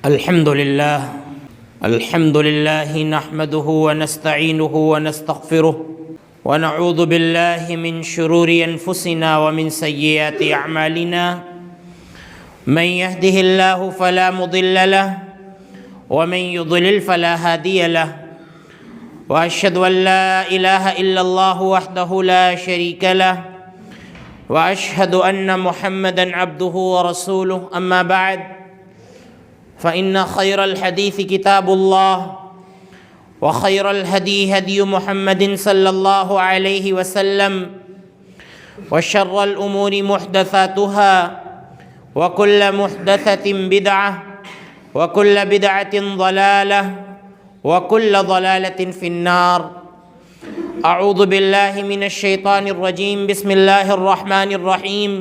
الحمد لله نحمده ونستعينه ونستغفره ونعوذ بالله من شرور أنفسنا ومن سيئات أعمالنا من يهده الله فلا مضل له ومن يضلل فلا هادي له وأشهد أن لا إله إلا الله وحده لا شريك له وأشهد أن محمدا عبده ورسوله أما بعد فإن خير الحديث كتاب الله وخير الهدي هدي محمد صلى الله عليه وسلم وشر الأمور محدثاتها وكل محدثة بدعة وكل بدعة ضلالة وكل ضلالة في النار. أعوذ بالله من الشيطان الرجيم. بسم الله الرحمن الرحيم.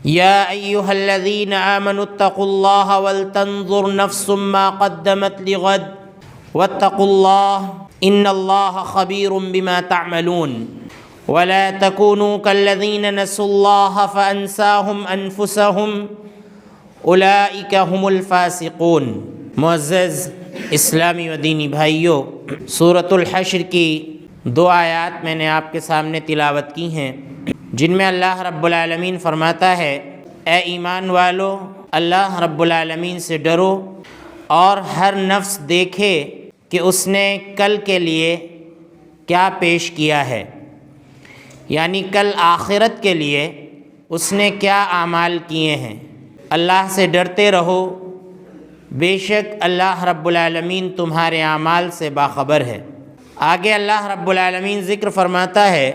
يا أيها الذين آمنوا اتقوا الله ولتنظر نفس ما قدمت لغد واتقوا الله إن الله خبير بما تعملون ولا تكونوا كالذين نسوا الله فأنساهم أنفسهم أولئك هم الفاسقون. معزز اسلامی و دینی بھائیوں، سورۃ الحشر کی 2 آیات میں نے آپ کے سامنے تلاوت کی ہیں، جن میں اللہ رب العالمین فرماتا ہے، اے ایمان والو، اللہ رب العالمین سے ڈرو اور ہر نفس دیکھے کہ اس نے کل کے لیے کیا پیش کیا ہے، یعنی کل آخرت کے لیے اس نے کیا اعمال کیے ہیں۔ اللہ سے ڈرتے رہو، بے شک اللہ رب العالمین تمہارے اعمال سے باخبر ہے۔ آگے اللہ رب العالمین ذکر فرماتا ہے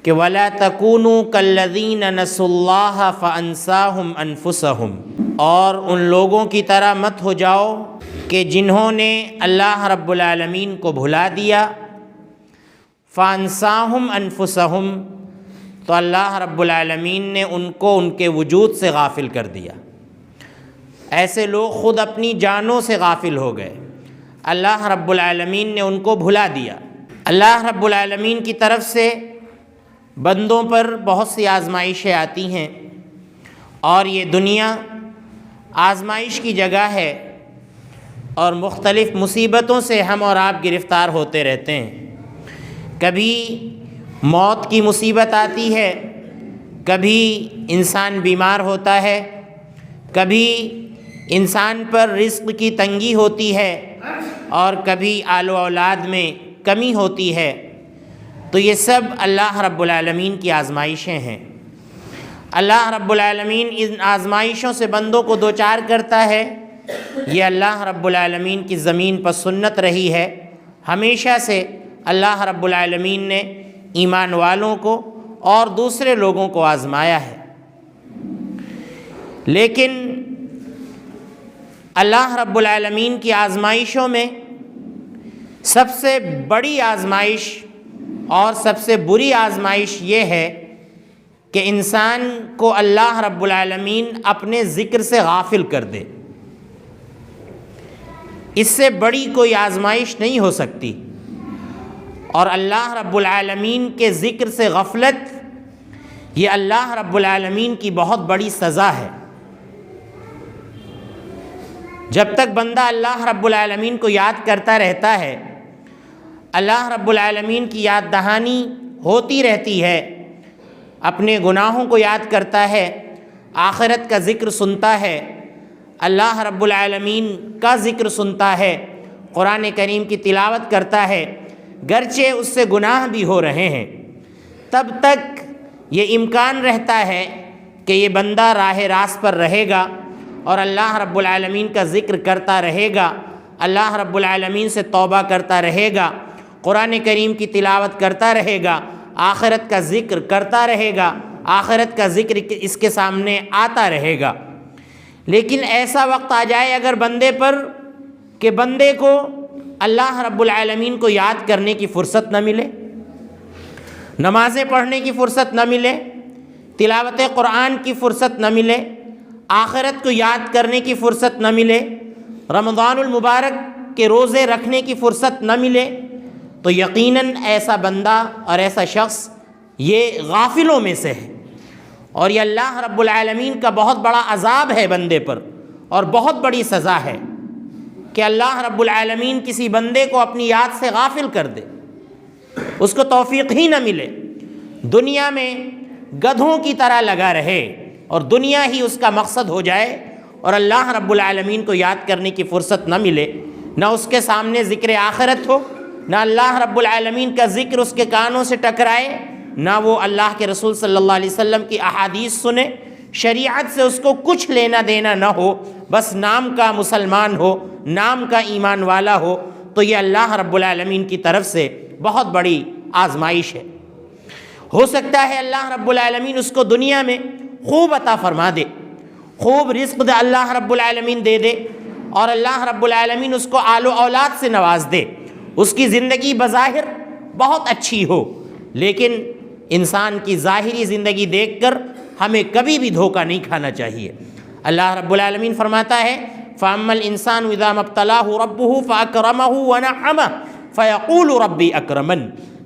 کہ وَلَا تَكُونُوا كَالَّذِينَ نَسُوا اللَّهَ فَأَنسَاهُمْ أَنفُسَهُمْ، اور ان لوگوں کی طرح مت ہو جاؤ کہ جنہوں نے اللہ رب العالمین کو بھلا دیا۔ فَأَنسَاهُمْ أَنفُسَهُمْ، تو اللہ رب العالمین نے ان کو ان کے وجود سے غافل کر دیا۔ ایسے لوگ خود اپنی جانوں سے غافل ہو گئے، اللہ رب العالمین نے ان کو بھلا دیا۔ اللہ رب العالمین کی طرف سے بندوں پر بہت سی آزمائشیں آتی ہیں، اور یہ دنیا آزمائش کی جگہ ہے، اور مختلف مصیبتوں سے ہم اور آپ گرفتار ہوتے رہتے ہیں۔ کبھی موت کی مصیبت آتی ہے، کبھی انسان بیمار ہوتا ہے، کبھی انسان پر رزق کی تنگی ہوتی ہے، اور کبھی آل و اولاد میں کمی ہوتی ہے۔ تو یہ سب اللہ رب العالمین کی آزمائشیں ہیں۔ اللہ رب العالمین ان آزمائشوں سے بندوں کو دوچار کرتا ہے۔ یہ اللہ رب العالمین کی زمین پر سنت رہی ہے، ہمیشہ سے اللہ رب العالمین نے ایمان والوں کو اور دوسرے لوگوں کو آزمایا ہے۔ لیکن اللہ رب العالمین کی آزمائشوں میں سب سے بڑی آزمائش اور سب سے بری آزمائش یہ ہے کہ انسان کو اللہ رب العالمین اپنے ذکر سے غافل کر دے۔ اس سے بڑی کوئی آزمائش نہیں ہو سکتی، اور اللہ رب العالمین کے ذکر سے غفلت یہ اللہ رب العالمین کی بہت بڑی سزا ہے۔ جب تک بندہ اللہ رب العالمین کو یاد کرتا رہتا ہے، اللہ رب العالمین کی یاد دہانی ہوتی رہتی ہے، اپنے گناہوں کو یاد کرتا ہے، آخرت کا ذکر سنتا ہے، اللہ رب العالمین کا ذکر سنتا ہے، قرآن کریم کی تلاوت کرتا ہے، گرچہ اس سے گناہ بھی ہو رہے ہیں، تب تک یہ امکان رہتا ہے کہ یہ بندہ راہ راست پر رہے گا، اور اللہ رب العالمین کا ذکر کرتا رہے گا، اللہ رب العالمین سے توبہ کرتا رہے گا، قرآن کریم کی تلاوت کرتا رہے گا، آخرت کا ذکر کرتا رہے گا، آخرت کا ذکر اس کے سامنے آتا رہے گا۔ لیکن ایسا وقت آ جائے اگر بندے پر کہ بندے کو اللہ رب العالمین کو یاد کرنے کی فرصت نہ ملے، نمازیں پڑھنے کی فرصت نہ ملے، تلاوت قرآن کی فرصت نہ ملے، آخرت کو یاد کرنے کی فرصت نہ ملے، رمضان المبارک کے روزے رکھنے کی فرصت نہ ملے، تو یقیناً ایسا بندہ اور ایسا شخص یہ غافلوں میں سے ہے، اور یہ اللہ رب العالمین کا بہت بڑا عذاب ہے بندے پر، اور بہت بڑی سزا ہے کہ اللہ رب العالمین کسی بندے کو اپنی یاد سے غافل کر دے، اس کو توفیق ہی نہ ملے، دنیا میں گدھوں کی طرح لگا رہے اور دنیا ہی اس کا مقصد ہو جائے اور اللہ رب العالمین کو یاد کرنے کی فرصت نہ ملے، نہ اس کے سامنے ذکر آخرت ہو، نہ اللہ رب العالمین کا ذکر اس کے کانوں سے ٹکرائے، نہ وہ اللہ کے رسول صلی اللہ علیہ وسلم کی احادیث سنے، شریعت سے اس کو کچھ لینا دینا نہ ہو، بس نام کا مسلمان ہو، نام کا ایمان والا ہو، تو یہ اللہ رب العالمین کی طرف سے بہت بڑی آزمائش ہے۔ ہو سکتا ہے اللہ رب العالمین اس کو دنیا میں خوب عطا فرما دے، خوب رزق دے اللہ رب العالمین دے دے، اور اللہ رب العالمین اس کو آل و اولاد سے نواز دے، اس کی زندگی بظاہر بہت اچھی ہو، لیکن انسان کی ظاہری زندگی دیکھ کر ہمیں کبھی بھی دھوکہ نہیں کھانا چاہیے۔ اللہ رب العالمین فرماتا ہے فَأَمَّا الْإِنسَانُ إِذَا مَا ابْتَلَاهُ رَبُّهُ فَأَكْرَمَهُ وَنَعَّمَهُ فَيَقُولُ رَبِّي أَكْرَمَنِ،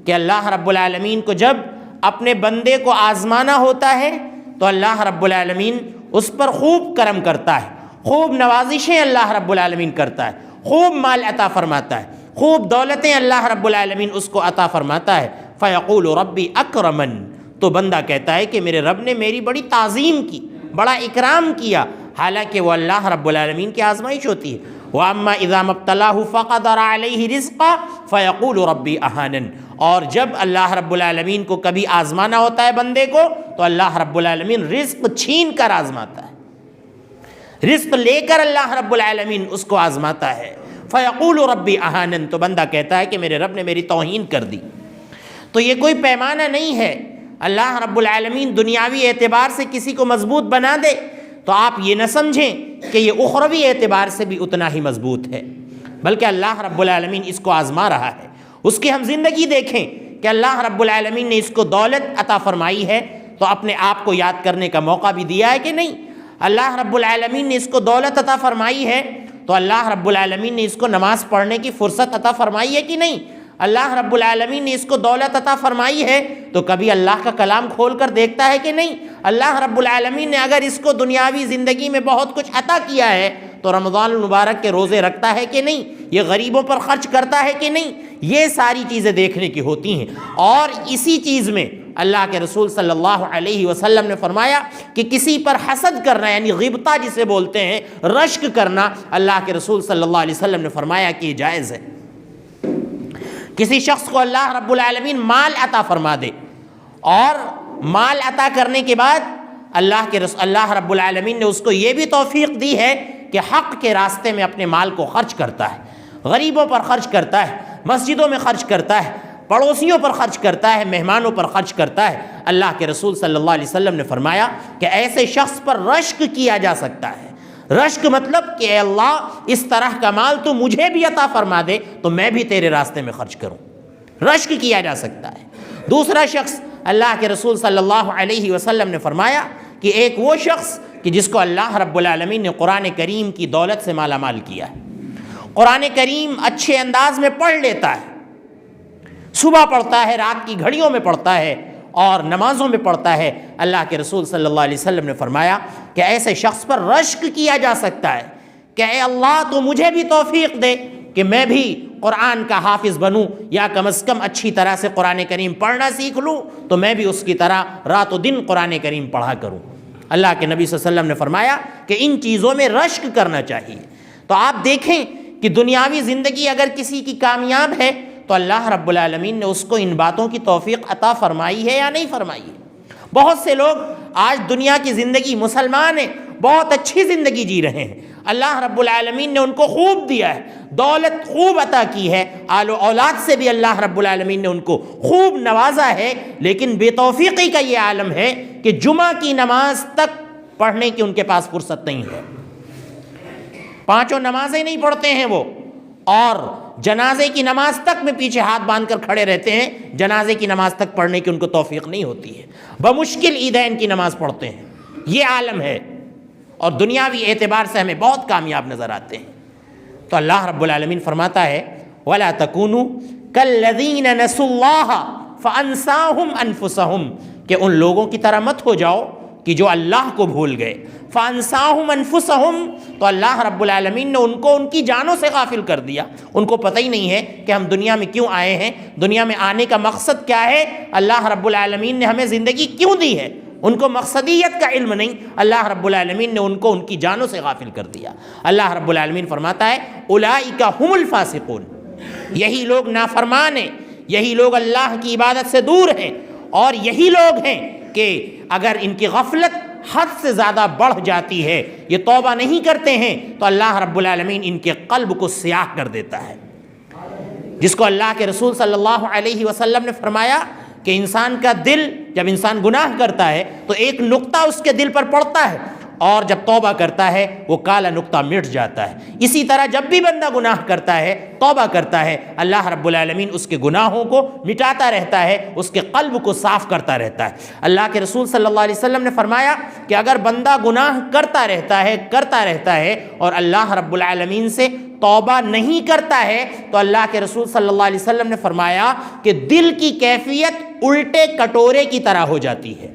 کہ اللہ رب العالمین کو جب اپنے بندے کو آزمانا ہوتا ہے تو اللہ رب العالمین اس پر خوب کرم کرتا ہے، خوب نوازشیں اللہ رب العالمین کرتا ہے، خوب مال عطا فرماتا ہے، خوب دولتیں اللہ رب العالمین اس کو عطا فرماتا ہے۔ فَيَقُولُ رَبِّي أَكْرَمَنِ، تو بندہ کہتا ہے کہ میرے رب نے میری بڑی تعظیم کی، بڑا اکرام کیا، حالانکہ وہ اللہ رب العالمین کی آزمائش ہوتی ہے۔ وَأَمَّا إِذَا مَا ابْتَلَاهُ فَقَدَرَ عَلَيْهِ رِزْقًا فَيَقُولُ رَبِّي أَهَانَنِ، اور جب اللہ رب العالمین کو کبھی آزمانا ہوتا ہے بندے کو تو اللہ رب العالمین رزق چھین کر آزماتا ہے، رزق لے کر اللہ رب العالمین اس کو آزماتا ہے۔ فَيَقُولُ رَبِّي أَهَانَنِ، تو بندہ کہتا ہے کہ میرے رب نے میری توہین کر دی۔ تو یہ کوئی پیمانہ نہیں ہے، اللہ رب العالمین دنیاوی اعتبار سے کسی کو مضبوط بنا دے تو آپ یہ نہ سمجھیں کہ یہ اخروی اعتبار سے بھی اتنا ہی مضبوط ہے، بلکہ اللہ رب العالمین اس کو آزما رہا ہے۔ اس کی ہم زندگی دیکھیں کہ اللہ رب العالمین نے اس کو دولت عطا فرمائی ہے تو اپنے آپ کو یاد کرنے کا موقع بھی دیا ہے کہ نہیں؟ اللہ رب العالمین نے اس کو دولت عطا فرمائی ہے تو اللہ رب العالمین نے اس کو نماز پڑھنے کی فرصت عطا فرمائی ہے کہ نہیں؟ اللہ رب العالمین نے اس کو دولت عطا فرمائی ہے تو کبھی اللہ کا کلام کھول کر دیکھتا ہے کہ نہیں؟ اللہ رب العالمین نے اگر اس کو دنیاوی زندگی میں بہت کچھ عطا کیا ہے تو رمضان المبارک کے روزے رکھتا ہے کہ نہیں؟ یہ غریبوں پر خرچ کرتا ہے کہ نہیں؟ یہ ساری چیزیں دیکھنے کی ہوتی ہیں۔ اور اسی چیز میں اللہ کے رسول صلی اللہ علیہ وسلم نے فرمایا کہ کسی پر حسد کرنا، یعنی غبطہ جسے بولتے ہیں، رشک کرنا، اللہ کے رسول صلی اللہ علیہ وسلم نے فرمایا کہ یہ جائز ہے۔ کسی شخص کو اللہ رب العالمین مال عطا فرما دے اور مال عطا کرنے کے بعد اللہ رب العالمین نے اس کو یہ بھی توفیق دی ہے کہ حق کے راستے میں اپنے مال کو خرچ کرتا ہے، غریبوں پر خرچ کرتا ہے، مسجدوں میں خرچ کرتا ہے، پڑوسیوں پر خرچ کرتا ہے، مہمانوں پر خرچ کرتا ہے، اللہ کے رسول صلی اللہ علیہ وسلم نے فرمایا کہ ایسے شخص پر رشک کیا جا سکتا ہے۔ رشک مطلب کہ اے اللہ اس طرح کا مال تو مجھے بھی عطا فرما دے تو میں بھی تیرے راستے میں خرچ کروں، رشک کیا جا سکتا ہے۔ دوسرا شخص، اللہ کے رسول صلی اللہ علیہ وسلم نے فرمایا کہ ایک وہ شخص کہ جس کو اللہ رب العالمین نے قرآن کریم کی دولت سے مالا مال کیا ہے، قرآن کریم اچھے انداز میں پڑھ لیتا ہے، صبح پڑھتا ہے، رات کی گھڑیوں میں پڑھتا ہے اور نمازوں میں پڑھتا ہے، اللہ کے رسول صلی اللہ علیہ وسلم نے فرمایا کہ ایسے شخص پر رشک کیا جا سکتا ہے کہ اے اللہ تو مجھے بھی توفیق دے کہ میں بھی قرآن کا حافظ بنوں، یا کم از کم اچھی طرح سے قرآن کریم پڑھنا سیکھ لوں تو میں بھی اس کی طرح رات و دن قرآن کریم پڑھا کروں۔ اللہ کے نبی صلی اللہ علیہ وسلم نے فرمایا کہ ان چیزوں میں رشک کرنا چاہیے۔ تو آپ دیکھیں کہ دنیاوی زندگی اگر کسی کی کامیاب ہے تو اللہ رب العالمین نے اس کو ان باتوں کی توفیق عطا فرمائی ہے یا نہیں فرمائی ہے؟ بہت سے لوگ آج دنیا کی زندگی، مسلمان ہیں، بہت اچھی زندگی جی رہے ہیں، اللہ رب العالمین نے ان کو خوب دیا ہے، دولت خوب عطا کی ہے، آل و اولاد سے بھی اللہ رب العالمین نے ان کو خوب نوازا ہے، لیکن بے توفیقی کا یہ عالم ہے کہ جمعہ کی نماز تک پڑھنے کی ان کے پاس فرصت نہیں ہے، 5 نمازیں نہیں پڑھتے ہیں وہ، اور جنازے کی نماز تک میں پیچھے ہاتھ باندھ کر کھڑے رہتے ہیں، جنازے کی نماز تک پڑھنے کی ان کو توفیق نہیں ہوتی ہے، بمشکل عیدین کی نماز پڑھتے ہیں۔ یہ عالم ہے اور دنیاوی اعتبار سے ہمیں بہت کامیاب نظر آتے ہیں۔ تو اللہ رب العالمین فرماتا ہے وَلَا تَكُونُوا كَالَّذِينَ نَسُوا اللَّهَ فَأَنسَاهُمْ أَنفُسَهُمْ، کہ ان لوگوں کی طرح مت ہو جاؤ کہ جو اللہ کو بھول گئے، فانساہم انفسہم، تو اللہ رب العالمین نے ان کو ان کی جانوں سے غافل کر دیا. ان کو پتہ ہی نہیں ہے کہ ہم دنیا میں کیوں آئے ہیں، دنیا میں آنے کا مقصد کیا ہے، اللہ رب العالمین نے ہمیں زندگی کیوں دی ہے. ان کو مقصدیت کا علم نہیں، اللہ رب العالمین نے ان کو ان کی جانوں سے غافل کر دیا. اللہ رب العالمین فرماتا ہے اولئک هم الفاسقون، یہی لوگ نافرمان ہیں، یہی لوگ اللہ کی عبادت سے دور ہیں، اور یہی لوگ ہیں کہ اگر ان کی غفلت حد سے زیادہ بڑھ جاتی ہے، یہ توبہ نہیں کرتے ہیں، تو اللہ رب العالمین ان کے قلب کو سیاہ کر دیتا ہے. جس کو اللہ کے رسول صلی اللہ علیہ وسلم نے فرمایا کہ انسان کا دل، جب انسان گناہ کرتا ہے تو ایک نقطہ اس کے دل پر پڑتا ہے، اور جب توبہ کرتا ہے وہ کالا نقطہ مٹ جاتا ہے. اسی طرح جب بھی بندہ گناہ کرتا ہے، توبہ کرتا ہے، اللہ رب العالمین اس کے گناہوں کو مٹاتا رہتا ہے، اس کے قلب کو صاف کرتا رہتا ہے. اللہ کے رسول صلی اللہ علیہ وسلم نے فرمایا کہ اگر بندہ گناہ کرتا رہتا ہے اور اللہ رب العالمین سے توبہ نہیں کرتا ہے، تو اللہ کے رسول صلی اللہ علیہ وسلم نے فرمایا کہ دل کی کیفیت الٹے کٹورے کی طرح ہو جاتی ہے.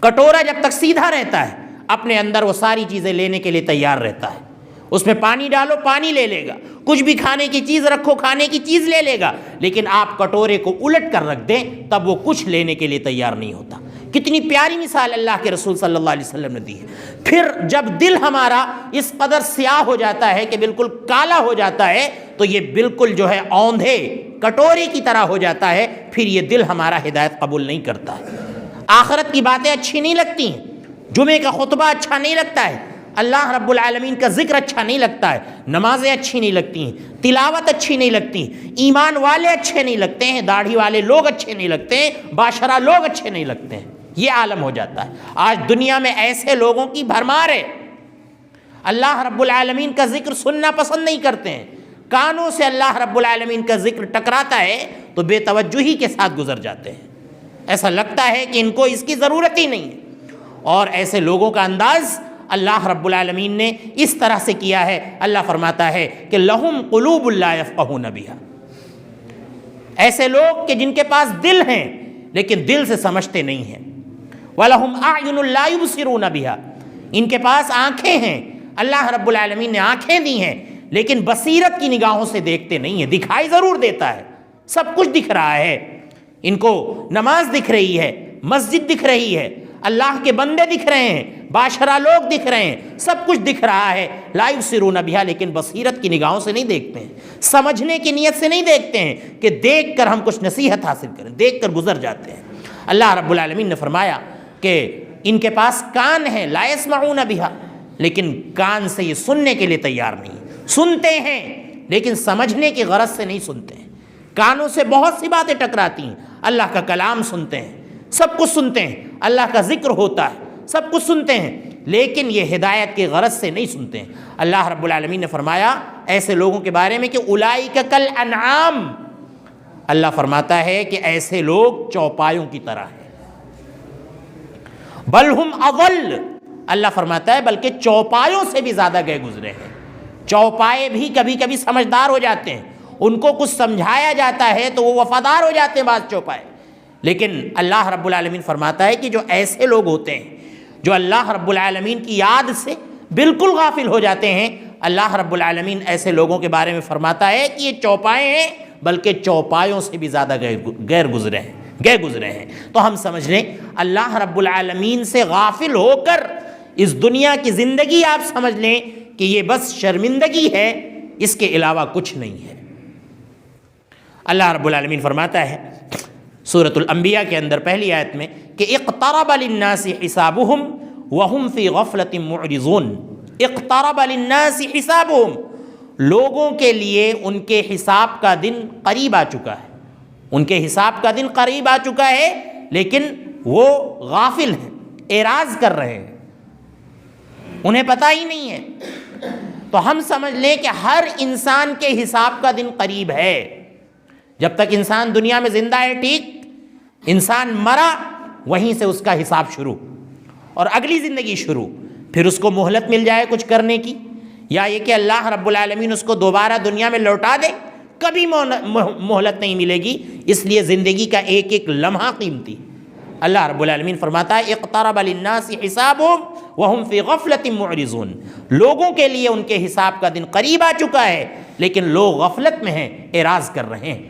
کٹورا جب تک سیدھا رہتا ہے، اپنے اندر وہ ساری چیزیں لینے کے لیے تیار رہتا ہے. اس میں پانی ڈالو پانی لے لے گا، کچھ بھی کھانے کی چیز رکھو کھانے کی چیز لے لے گا، لیکن آپ کٹورے کو الٹ کر رکھ دیں تب وہ کچھ لینے کے لیے تیار نہیں ہوتا. کتنی پیاری مثال اللہ کے رسول صلی اللہ علیہ وسلم نے دی ہے. پھر جب دل ہمارا اس قدر سیاہ ہو جاتا ہے کہ بالکل کالا ہو جاتا ہے، تو یہ بالکل جو ہے اوندھے کٹورے کی طرح ہو جاتا ہے. پھر یہ دل ہمارا ہدایت قبول نہیں کرتا ہے. آخرت کی باتیں اچھی نہیں لگتی ہیں، جمعے کا خطبہ اچھا نہیں لگتا ہے، اللہ رب العالمین کا ذکر اچھا نہیں لگتا ہے، نمازیں اچھی نہیں لگتی ہیں، تلاوت اچھی نہیں لگتی، ایمان والے اچھے نہیں لگتے ہیں، داڑھی والے لوگ اچھے نہیں لگتے ہیں، باشرہ لوگ اچھے نہیں لگتے ہیں. یہ عالم ہو جاتا ہے. آج دنیا میں ایسے لوگوں کی بھرمار ہے، اللہ رب العالمین کا ذکر سننا پسند نہیں کرتے ہیں. کانوں سے اللہ رب العالمین کا ذکر ٹکراتا ہے تو بے توجہی کے ساتھ گزر جاتے ہیں. ایسا لگتا ہے کہ ان کو اس کی ضرورت ہی نہیں ہے. اور ایسے لوگوں کا انداز اللہ رب العالمین نے اس طرح سے کیا ہے. اللہ فرماتا ہے کہ لہم قلوب لا یفقہون بہا، ایسے لوگ کہ جن کے پاس دل ہیں لیکن دل سے سمجھتے نہیں ہیں. وَلَهُمْ أَعْيُنٌ لَا يُبْصِرُونَ بِهَا، ان کے پاس آنکھیں ہیں، اللہ رب العالمین نے آنکھیں دی ہیں، لیکن بصیرت کی نگاہوں سے دیکھتے نہیں ہیں. دکھائی ضرور دیتا ہے، سب کچھ دکھ رہا ہے، ان کو نماز دکھ رہی ہے، مسجد دکھ رہی ہے، اللہ کے بندے دکھ رہے ہیں، باشرہ لوگ دکھ رہے ہیں، سب کچھ دکھ رہا ہے. لا یبصرون بہا، لیکن بصیرت کی نگاہوں سے نہیں دیکھتے ہیں، سمجھنے کی نیت سے نہیں دیکھتے ہیں کہ دیکھ کر ہم کچھ نصیحت حاصل کریں، دیکھ کر گزر جاتے ہیں. اللہ رب العالمین نے فرمایا کہ ان کے پاس کان ہیں، لا یسمعون بہا، لیکن کان سے یہ سننے کے لیے تیار نہیں. سنتے ہیں لیکن سمجھنے کی غرض سے نہیں سنتے ہیں. کانوں سے بہت سی باتیں ٹکراتی ہیں، اللہ کا کلام سنتے ہیں، سب کچھ سنتے ہیں، اللہ کا ذکر ہوتا ہے، سب کچھ سنتے ہیں، لیکن یہ ہدایت کی غرض سے نہیں سنتے ہیں. اللہ رب العالمین نے فرمایا ایسے لوگوں کے بارے میں کہ اولئک کالانعام، اللہ فرماتا ہے کہ ایسے لوگ چوپایوں کی طرح ہیں. بل ہم اضل، اللہ فرماتا ہے بلکہ چوپایوں سے بھی زیادہ گئے گزرے ہیں. چوپائے بھی کبھی کبھی سمجھدار ہو جاتے ہیں، ان کو کچھ سمجھایا جاتا ہے تو وہ وفادار ہو جاتے ہیں بعض چوپائے. لیکن اللہ رب العالمین فرماتا ہے کہ جو ایسے لوگ ہوتے ہیں جو اللہ رب العالمین کی یاد سے بالکل غافل ہو جاتے ہیں، اللہ رب العالمین ایسے لوگوں کے بارے میں فرماتا ہے کہ یہ چوپائے ہیں بلکہ چوپایوں سے بھی زیادہ گئے گزرے ہیں. تو ہم سمجھ لیں اللہ رب العالمین سے غافل ہو کر اس دنیا کی زندگی آپ سمجھ لیں کہ یہ بس شرمندگی ہے، اس کے علاوہ کچھ نہیں ہے. اللہ رب العالمین فرماتا ہے سورۃ الانبیاء کے اندر پہلی آیت میں کہ اقترب للناس حسابهم وهم فی غفلۃ معرضون. اقترب للناس حسابهم، لوگوں کے لیے ان کے حساب کا دن قریب آ چکا ہے، ان کے حساب کا دن قریب آ چکا ہے، لیکن وہ غافل ہیں، اعراض کر رہے ہیں، انہیں پتہ ہی نہیں ہے. تو ہم سمجھ لیں کہ ہر انسان کے حساب کا دن قریب ہے. جب تک انسان دنیا میں زندہ ہے ٹھیک، انسان مرا وہیں سے اس کا حساب شروع اور اگلی زندگی شروع. پھر اس کو مہلت مل جائے کچھ کرنے کی، یا یہ کہ اللہ رب العالمین اس کو دوبارہ دنیا میں لوٹا دے، کبھی مہلت نہیں ملے گی. اس لیے زندگی کا ایک ایک لمحہ قیمتی. اللہ رب العالمین فرماتا ہے اقترب للناس حسابهم وهم فی غفلۃ معرضون، لوگوں کے لیے ان کے حساب کا دن قریب آ چکا ہے لیکن لوگ غفلت میں ہیں، اعراض کر رہے ہیں۔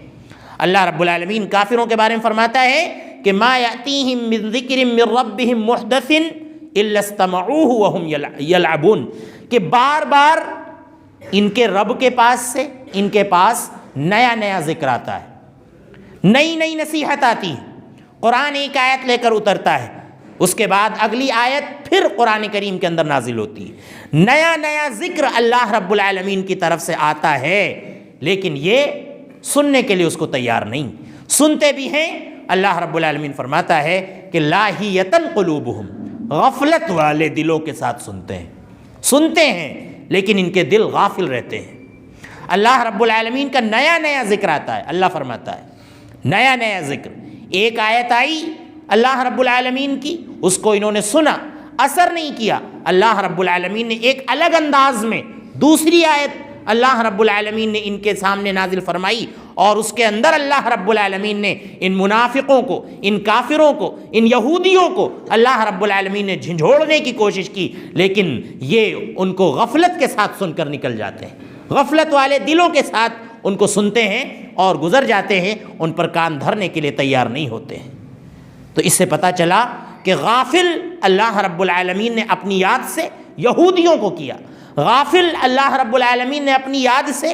اللہ رب العالمین کافروں کے بارے میں فرماتا ہے کہ ما یأتیہم من ذکر من ربہم محدث الا استمعوہ وہم یلعبون، کہ بار بار ان کے رب کے پاس سے ان کے پاس نیا نیا ذکر آتا ہے، نئی نئی نصیحت آتی ہے، قرآن ایک آیت لے کر اترتا ہے، اس کے بعد اگلی آیت پھر قرآن کریم کے اندر نازل ہوتی ہے، نیا نیا ذکر اللہ رب العالمین کی طرف سے آتا ہے، لیکن یہ سننے کے لیے اس کو تیار نہیں، سنتے بھی ہیں۔ اللہ رب العالمین فرماتا ہے کہ لاہیتن قلوبہم، غفلت والے دلوں کے ساتھ سنتے ہیں لیکن ان کے دل غافل رہتے ہیں۔ اللہ رب العالمین کا نیا نیا ذکر آتا ہے، اللہ فرماتا ہے نیا نیا ذکر، ایک آیت آئی اللہ رب العالمین کی، اس کو انہوں نے سنا، اثر نہیں کیا، اللہ رب العالمین نے ایک الگ انداز میں دوسری آیت اللہ رب العالمین نے ان کے سامنے نازل فرمائی، اور اس کے اندر اللہ رب العالمین نے ان منافقوں کو، ان کافروں کو، ان یہودیوں کو اللہ رب العالمین نے جھنجھوڑنے کی کوشش کی، لیکن یہ ان کو غفلت کے ساتھ سن کر نکل جاتے ہیں، غفلت والے دلوں کے ساتھ ان کو سنتے ہیں اور گزر جاتے ہیں، ان پر کان دھرنے کے لیے تیار نہیں ہوتے ہیں۔ تو اس سے پتہ چلا کہ غافل اللہ رب العالمین نے اپنی یاد سے یہودیوں کو کیا، غافل اللہ رب العالمین نے اپنی یاد سے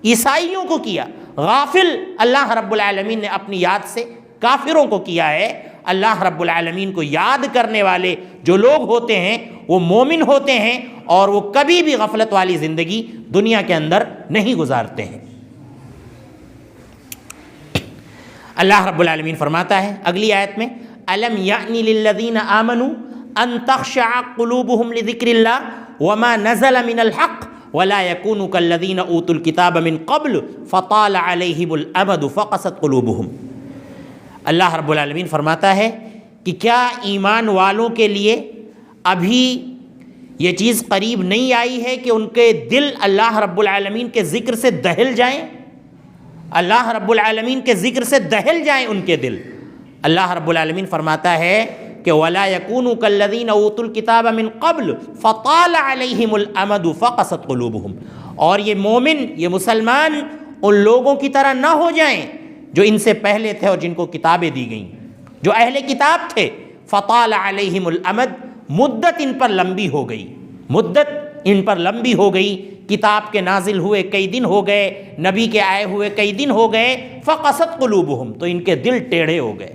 عیسائیوں کو کیا، غافل اللہ رب العالمین نے اپنی یاد سے کافروں کو کیا ہے۔ اللہ رب العالمین کو یاد کرنے والے جو لوگ ہوتے ہیں وہ مومن ہوتے ہیں، اور وہ کبھی بھی غفلت والی زندگی دنیا کے اندر نہیں گزارتے ہیں۔ اللہ رب العالمین فرماتا ہے اگلی آیت میں الم یعنی للذین آمنوا ان تخشع قلوبهم لذکر اللہ وما نزل من الحق ولا يكونوا كالذین اوتوا الکتاب من قبل فطال علیہم الامد فقست قلوبهم۔ اللہ رب العالمین فرماتا ہے کہ کیا ایمان والوں کے لیے ابھی یہ چیز قریب نہیں آئی ہے کہ ان کے دل اللہ رب العالمین کے ذکر سے دہل جائیں، اللہ رب العالمین کے ذکر سے دہل جائیں ان کے دل۔ اللہ رب العالمین فرماتا ہے کہ وَلَا يَكُونُوا كَالَّذِينَ أُوتُوا الْكِتَابَ مِن قَبْلُ فَطَالَ عَلَيْهِمُ الْأَمَدُ فَقَسَتْ قُلُوبُهُمْ، اور یہ مومن، یہ مسلمان ان لوگوں کی طرح نہ ہو جائیں جو ان سے پہلے تھے اور جن کو کتابیں دی گئیں، جو اہل کتاب تھے۔ فَطَالَ عَلَيْهِمُ الْأَمَدُ، مدت ان پر لمبی ہو گئی، مدت ان پر لمبی ہو گئی، کتاب کے نازل ہوئے کئی دن ہو گئے، نبی کے آئے ہوئے کئی دن ہو گئے، فقست قلوبہم، تو ان کے دل ٹیڑھے ہو گئے۔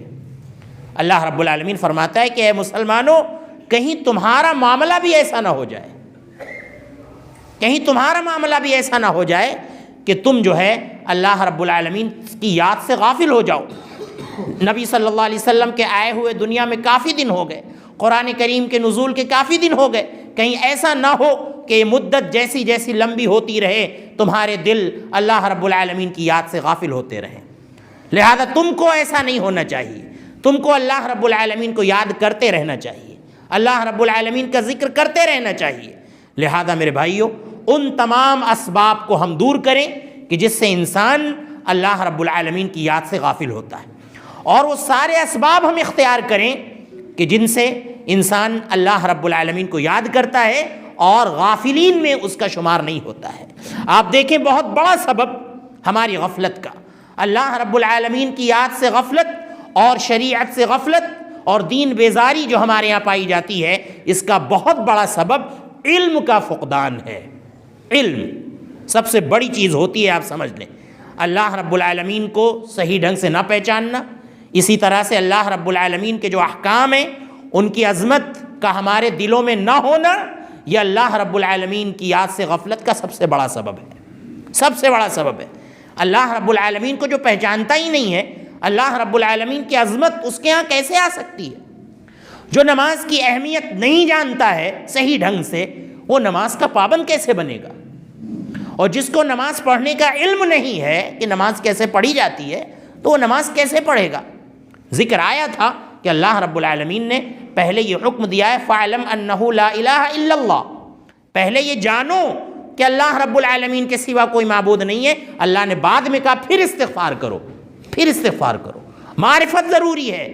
اللہ رب العالمین فرماتا ہے کہ اے مسلمانوں، کہیں تمہارا معاملہ بھی ایسا نہ ہو جائے، کہیں تمہارا معاملہ بھی ایسا نہ ہو جائے کہ تم جو ہے اللہ رب العالمین کی یاد سے غافل ہو جاؤ۔ نبی صلی اللہ علیہ وسلم کے آئے ہوئے دنیا میں کافی دن ہو گئے، قرآن کریم کے نزول کے کافی دن ہو گئے، کہیں ایسا نہ ہو کہ یہ مدت جیسی جیسی لمبی ہوتی رہے تمہارے دل اللہ رب العالمین کی یاد سے غافل ہوتے رہیں۔ لہذا تم کو ایسا نہیں ہونا چاہیے، تم کو اللہ رب العالمین کو یاد کرتے رہنا چاہیے، اللہ رب العالمین کا ذکر کرتے رہنا چاہیے۔ لہذا میرے بھائیوں، ان تمام اسباب کو ہم دور کریں کہ جس سے انسان اللہ رب العالمین کی یاد سے غافل ہوتا ہے، اور وہ سارے اسباب ہم اختیار کریں کہ جن سے انسان اللہ رب العالمین کو یاد کرتا ہے اور غافلین میں اس کا شمار نہیں ہوتا ہے۔ آپ دیکھیں بہت بڑا سبب ہماری غفلت کا، اللہ رب العالمین کی یاد سے غفلت اور شریعت سے غفلت اور دین بیزاری جو ہمارے یہاں پائی جاتی ہے، اس کا بہت بڑا سبب علم کا فقدان ہے۔ علم سب سے بڑی چیز ہوتی ہے، آپ سمجھ لیں۔ اللہ رب العالمین کو صحیح ڈھنگ سے نہ پہچاننا، اسی طرح سے اللہ رب العالمین کے جو احکام ہیں ان کی عظمت کا ہمارے دلوں میں نہ ہونا، یہ اللہ رب العالمین کی یاد سے غفلت کا سب سے بڑا سبب ہے، سب سے بڑا سبب ہے۔ اللہ رب العالمین کو جو پہچانتا ہی نہیں ہے، اللہ رب العالمین کی عظمت اس کے ہاں کیسے آ سکتی ہے؟ جو نماز کی اہمیت نہیں جانتا ہے صحیح ڈھنگ سے، وہ نماز کا پابند کیسے بنے گا؟ اور جس کو نماز پڑھنے کا علم نہیں ہے کہ نماز کیسے پڑھی جاتی ہے، تو وہ نماز کیسے پڑھے گا؟ ذکر آیا تھا کہ اللہ رب العالمین نے پہلے یہ حکم دیا ہے فَاعْلَمْ أَنَّهُ لَا إِلَهَ إِلَّا اللَّهُ، پہلے یہ جانو کہ اللہ رب العالمین کے سوا کوئی معبود نہیں ہے۔ اللہ نے بعد میں کہا پھر استغفار کرو، پھر استغفار کرو۔ معرفت ضروری ہے،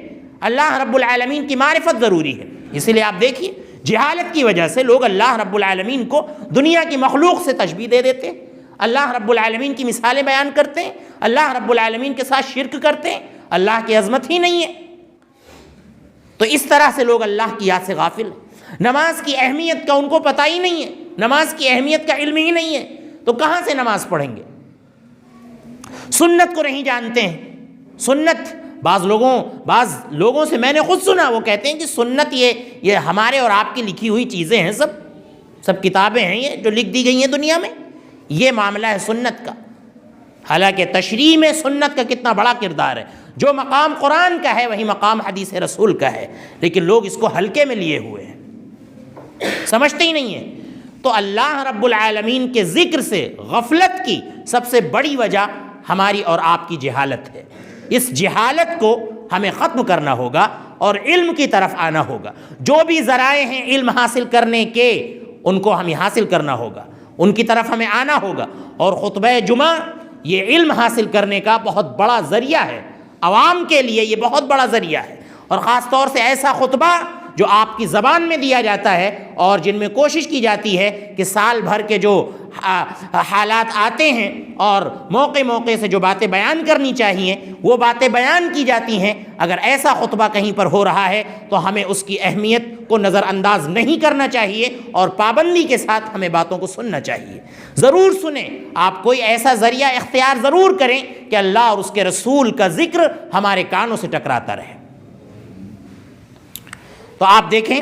اللہ رب العالمین کی معرفت ضروری ہے۔ اسی لیے آپ دیکھیے جہالت کی وجہ سے لوگ اللہ رب العالمین کو دنیا کی مخلوق سے تشبیہ دے دیتے ہیں، اللہ رب العالمین کی مثالیں بیان کرتے ہیں، اللہ رب العالمین کے ساتھ شرک کرتے ہیں، اللہ کی عظمت ہی نہیں ہے۔ تو اس طرح سے لوگ اللہ کی یاد سے غافل ہیں، نماز کی اہمیت کا ان کو پتہ ہی نہیں ہے، نماز کی اہمیت کا علم ہی نہیں ہے، تو کہاں سے نماز پڑھیں گے؟ سنت کو نہیں جانتے ہیں۔ سنت بعض لوگوں سے میں نے خود سنا، وہ کہتے ہیں کہ سنت یہ ہمارے اور آپ کی لکھی ہوئی چیزیں ہیں، سب کتابیں ہیں یہ جو لکھ دی گئی ہیں دنیا میں، یہ معاملہ ہے سنت کا۔ حالانکہ تشریح میں سنت کا کتنا بڑا کردار ہے، جو مقام قرآن کا ہے وہی مقام حدیث رسول کا ہے، لیکن لوگ اس کو ہلکے میں لیے ہوئے ہیں، سمجھتے ہی نہیں ہیں۔ تو اللہ رب العالمین کے ذکر سے غفلت کی سب سے بڑی وجہ ہماری اور آپ کی جہالت ہے۔ اس جہالت کو ہمیں ختم کرنا ہوگا اور علم کی طرف آنا ہوگا۔ جو بھی ذرائع ہیں علم حاصل کرنے کے، ان کو ہمیں حاصل کرنا ہوگا، ان کی طرف ہمیں آنا ہوگا۔ اور خطبہ جمعہ یہ علم حاصل کرنے کا بہت بڑا ذریعہ ہے، عوام کے لیے یہ بہت بڑا ذریعہ ہے، اور خاص طور سے ایسا خطبہ جو آپ کی زبان میں دیا جاتا ہے اور جن میں کوشش کی جاتی ہے کہ سال بھر کے جو حالات آتے ہیں اور موقع سے جو باتیں بیان کرنی چاہیے وہ باتیں بیان کی جاتی ہیں۔ اگر ایسا خطبہ کہیں پر ہو رہا ہے تو ہمیں اس کی اہمیت کو نظر انداز نہیں کرنا چاہیے اور پابندی کے ساتھ ہمیں باتوں کو سننا چاہیے۔ ضرور سنیں، آپ کوئی ایسا ذریعہ اختیار ضرور کریں کہ اللہ اور اس کے رسول کا ذکر ہمارے کانوں سے ٹکراتا رہے۔ تو آپ دیکھیں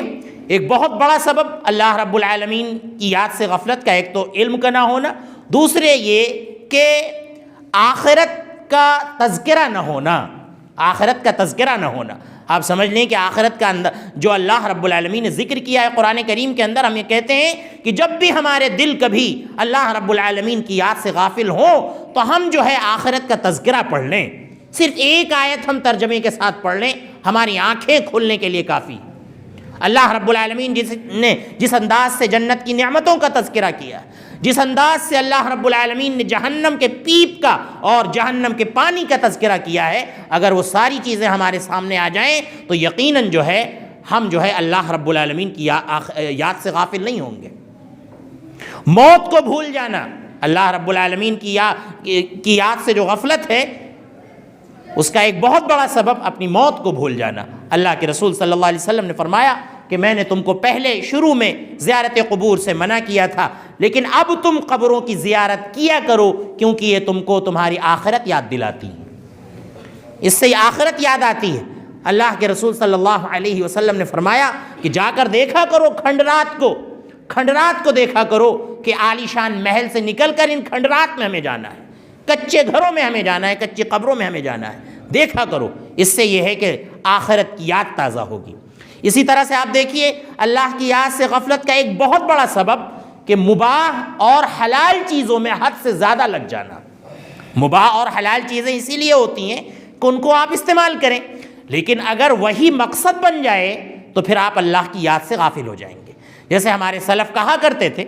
ایک بہت بڑا سبب اللہ رب العالمین کی یاد سے غفلت کا، ایک تو علم کا نہ ہونا، دوسرے یہ کہ آخرت کا تذکرہ نہ ہونا، آخرت کا تذکرہ نہ ہونا۔ آپ سمجھ لیں کہ آخرت کا اندر جو اللہ رب العالمین نے ذکر کیا ہے قرآن کریم کے اندر، ہم یہ کہتے ہیں کہ جب بھی ہمارے دل کبھی اللہ رب العالمین کی یاد سے غافل ہوں تو ہم جو ہے آخرت کا تذکرہ پڑھ لیں، صرف ایک آیت ہم ترجمے کے ساتھ پڑھ لیں، ہماری آنکھیں کھلنے کے لیے کافی۔ اللہ رب العالمین نے جس انداز سے جنت کی نعمتوں کا تذکرہ کیا، جس انداز سے اللہ رب العالمین نے جہنم کے پیپ کا اور جہنم کے پانی کا تذکرہ کیا ہے، اگر وہ ساری چیزیں ہمارے سامنے آ جائیں تو یقیناً جو ہے ہم جو ہے اللہ رب العالمین کی یاد سے غافل نہیں ہوں گے۔ موت کو بھول جانا، اللہ رب العالمین کی یاد سے جو غفلت ہے اس کا ایک بہت بڑا سبب اپنی موت کو بھول جانا۔ اللہ کے رسول صلی اللہ علیہ وسلم نے فرمایا کہ میں نے تم کو پہلے شروع میں زیارت قبور سے منع کیا تھا، لیکن اب تم قبروں کی زیارت کیا کرو کیونکہ یہ تم کو تمہاری آخرت یاد دلاتی ہے، اس سے آخرت یاد آتی ہے۔ اللہ کے رسول صلی اللہ علیہ وسلم نے فرمایا کہ جا کر دیکھا کرو کھنڈرات کو دیکھا کرو کہ عالی شان محل سے نکل کر ان کھنڈرات میں ہمیں جانا ہے، کچے گھروں میں ہمیں جانا ہے، کچی قبروں میں ہمیں جانا ہے، دیکھا کرو۔ اس سے یہ ہے کہ آخرت کی یاد تازہ ہوگی۔ اسی طرح سے آپ دیکھیے اللہ کی یاد سے غفلت کا ایک بہت بڑا سبب کہ مباح اور حلال چیزوں میں حد سے زیادہ لگ جانا۔ مباح اور حلال چیزیں اسی لیے ہوتی ہیں کہ ان کو آپ استعمال کریں، لیکن اگر وہی مقصد بن جائے تو پھر آپ اللہ کی یاد سے غافل ہو جائیں گے۔ جیسے ہمارے سلف کہا کرتے تھے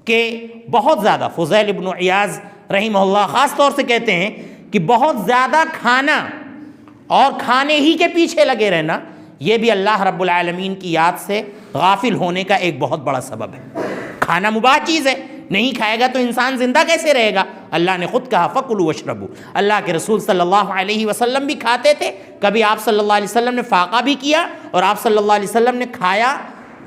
کہ بہت زیادہ، فضیل بن عیاض رحمہ اللہ خاص طور سے کہتے ہیں کہ بہت زیادہ کھانا اور کھانے ہی کے پیچھے لگے رہنا یہ بھی اللہ رب العالمین کی یاد سے غافل ہونے کا ایک بہت بڑا سبب ہے۔ کھانا مباح چیز ہے، نہیں کھائے گا تو انسان زندہ کیسے رہے گا؟ اللہ نے خود کہا فَكُلُوا وَاشْرَبُوا۔ اللہ کے رسول صلی اللہ علیہ وسلم بھی کھاتے تھے، کبھی آپ صلی اللہ علیہ وسلم نے فاقہ بھی کیا اور آپ صلی اللہ علیہ وسلم نے کھایا،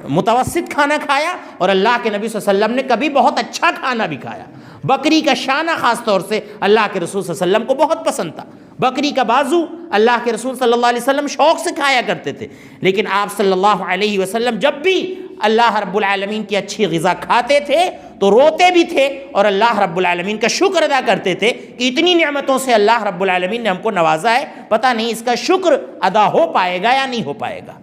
متوسط کھانا کھایا، اور اللہ کے نبی صلی اللہ علیہ وسلم نے کبھی بہت اچھا کھانا بھی کھایا۔ بکری کا شانہ خاص طور سے اللہ کے رسول صلی اللہ علیہ وسلم کو بہت پسند تھا، بکری کا بازو اللہ کے رسول صلی اللہ علیہ وسلم شوق سے کھایا کرتے تھے۔ لیکن آپ صلی اللہ علیہ وسلم جب بھی اللہ رب العالمین کی اچھی غذا کھاتے تھے تو روتے بھی تھے اور اللہ رب العالمین کا شکر ادا کرتے تھے کہ اتنی نعمتوں سے اللہ رب العالمین نے ہم کو نوازا ہے، پتہ نہیں اس کا شکر ادا ہو پائے گا یا نہیں ہو پائے گا۔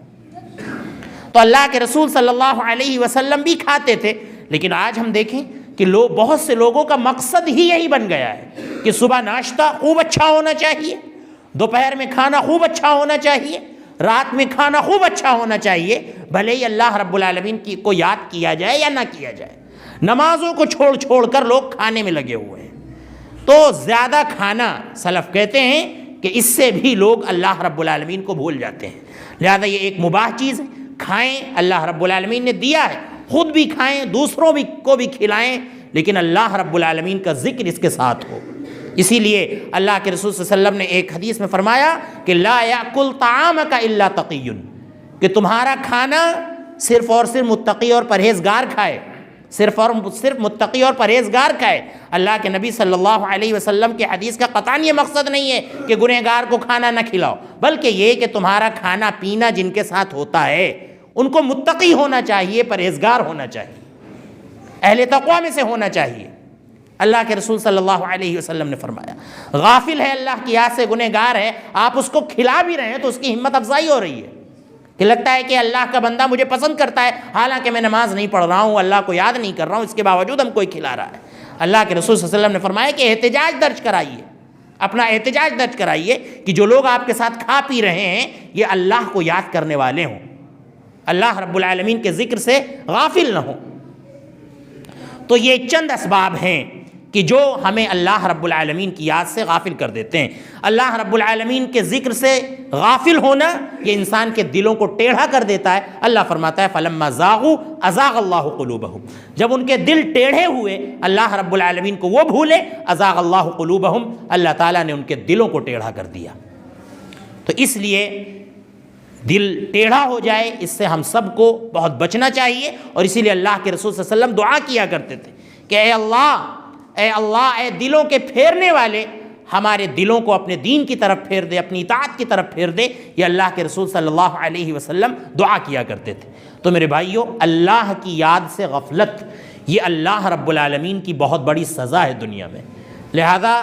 تو اللہ کے رسول صلی اللہ علیہ وسلم بھی کھاتے تھے، لیکن آج ہم دیکھیں کہ بہت سے لوگوں کا مقصد ہی یہی بن گیا ہے کہ صبح ناشتہ خوب اچھا ہونا چاہیے، دوپہر میں کھانا خوب اچھا ہونا چاہیے، رات میں کھانا خوب اچھا ہونا چاہیے، بھلے ہی اللہ رب العالمین کو یاد کیا جائے یا نہ کیا جائے۔ نمازوں کو چھوڑ کر لوگ کھانے میں لگے ہوئے ہیں۔ تو زیادہ کھانا، سلف کہتے ہیں کہ اس سے بھی لوگ اللہ رب العالمین کو بھول جاتے ہیں۔ لہذا یہ ایک مباح چیز ہے، کھائیں، اللہ رب العالمین نے دیا ہے، خود بھی کھائیں، دوسروں کو بھی کھلائیں، لیکن اللہ رب العالمین کا ذکر اس کے ساتھ ہو۔ اسی لیے اللہ کے رسول صلی اللہ علیہ وسلم نے ایک حدیث میں فرمایا کہ لا یأکل طعامک الا تقی، کہ تمہارا کھانا صرف اور صرف متقی اور پرہیزگار کھائے، صرف اور صرف متقی اور پرہیزگار کھائے۔ اللہ کے نبی صلی اللہ علیہ وسلم کی حدیث کا قطعاً یہ مقصد نہیں ہے کہ گنہگار کو کھانا نہ کھلاؤ، بلکہ یہ کہ تمہارا کھانا پینا جن کے ساتھ ہوتا ہے ان کو متقی ہونا چاہیے، پرہیزگار ہونا چاہیے، اہل تقوی میں سے ہونا چاہیے۔ اللہ کے رسول صلی اللہ علیہ وسلم نے فرمایا، غافل ہے اللہ کی یاد سے، گنہگار ہے، آپ اس کو کھلا بھی رہے ہیں تو اس کی ہمت افزائی ہو رہی ہے کہ لگتا ہے کہ اللہ کا بندہ مجھے پسند کرتا ہے، حالانکہ میں نماز نہیں پڑھ رہا ہوں، اللہ کو یاد نہیں کر رہا ہوں، اس کے باوجود ہم کوئی کھلا رہا ہے۔ اللہ کے رسول صلی اللہ علیہ وسلم نے فرمایا کہ احتجاج درج کرائیے، اپنا احتجاج درج کرائیے کہ جو لوگ آپ کے ساتھ کھا پی رہے ہیں یہ اللہ کو یاد کرنے والے ہوں، اللہ رب العالمین کے ذکر سے غافل نہ ہوں۔ تو یہ چند اسباب ہیں کہ جو ہمیں اللہ رب العالمین کی یاد سے غافل کر دیتے ہیں۔ اللہ رب العالمین کے ذکر سے غافل ہونا یہ انسان کے دلوں کو ٹیڑھا کر دیتا ہے۔ اللہ فرماتا ہے فَلَمَّا زَاغُوا أَزَاغَ اللَّهُ قُلُوبَهُمْ، جب ان کے دل ٹیڑھے ہوئے اللہ رب العالمین کو وہ بھولے، أَزَاغَ اللَّهُ قُلُوبَهُمْ، اللہ تعالیٰ نے ان کے دلوں کو ٹیڑھا کر دیا۔ تو اس لیے دل ٹیڑھا ہو جائے اس سے ہم سب کو بہت بچنا چاہیے، اور اسی لیے اللہ کے رسول صلی اللہ علیہ وسلم دعا کیا کرتے تھے کہ اے اللہ، اے اللہ، اے دلوں کے پھیرنے والے، ہمارے دلوں کو اپنے دین کی طرف پھیر دے، اپنی اطاعت کی طرف پھیر دے۔ یہ اللہ کے رسول صلی اللہ علیہ وسلم دعا کیا کرتے تھے۔ تو میرے بھائیوں، اللہ کی یاد سے غفلت یہ اللہ رب العالمین کی بہت بڑی سزا ہے دنیا میں، لہذا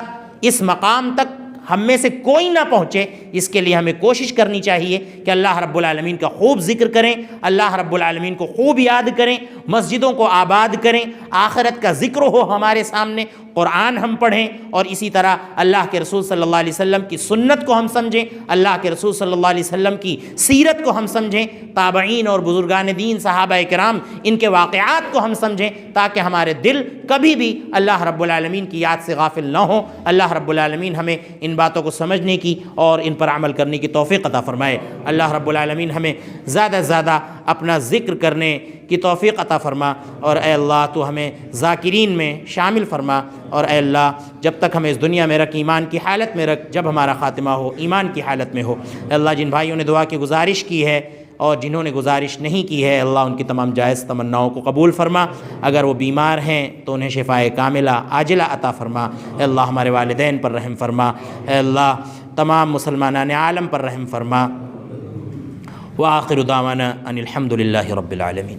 اس مقام تک ہم میں سے کوئی نہ پہنچے، اس کے لیے ہمیں کوشش کرنی چاہیے کہ اللہ رب العالمین کا خوب ذکر کریں، اللہ رب العالمین کو خوب یاد کریں، مسجدوں کو آباد کریں، آخرت کا ذکر ہو ہمارے سامنے، قرآن ہم پڑھیں، اور اسی طرح اللہ کے رسول صلی اللہ علیہ وسلم کی سنت کو ہم سمجھیں، اللہ کے رسول صلی اللہ علیہ وسلم کی سیرت کو ہم سمجھیں، تابعین اور بزرگان دین صحابہ کرام ان کے واقعات کو ہم سمجھیں، تاکہ ہمارے دل کبھی بھی اللہ رب العالمین کی یاد سے غافل نہ ہوں۔ اللہ رب العالمین ہمیں ان باتوں کو سمجھنے کی اور ان پر عمل کرنے کی توفیق عطا فرمائے۔ اللہ رب العالمین ہمیں زیادہ سے زیادہ اپنا ذکر کرنے کی توفیق عطا فرما، اور اے اللہ تو ہمیں ذاکرین میں شامل فرما، اور اے اللہ جب تک ہمیں اس دنیا میں رکھ، ایمان کی حالت میں رکھ، جب ہمارا خاتمہ ہو ایمان کی حالت میں ہو۔ اے اللہ جن بھائیوں نے دعا کی گزارش کی ہے اور جنہوں نے گزارش نہیں کی ہے، اللہ ان کی تمام جائز تمناؤں کو قبول فرما، اگر وہ بیمار ہیں تو انہیں شفائے کاملہ عاجلہ عطا فرما۔ اے اللہ ہمارے والدین پر رحم فرما، اے اللہ تمام مسلمانان عالم پر رحم فرما۔ وآخر دعوانا ان الحمد للہ رب العالمین۔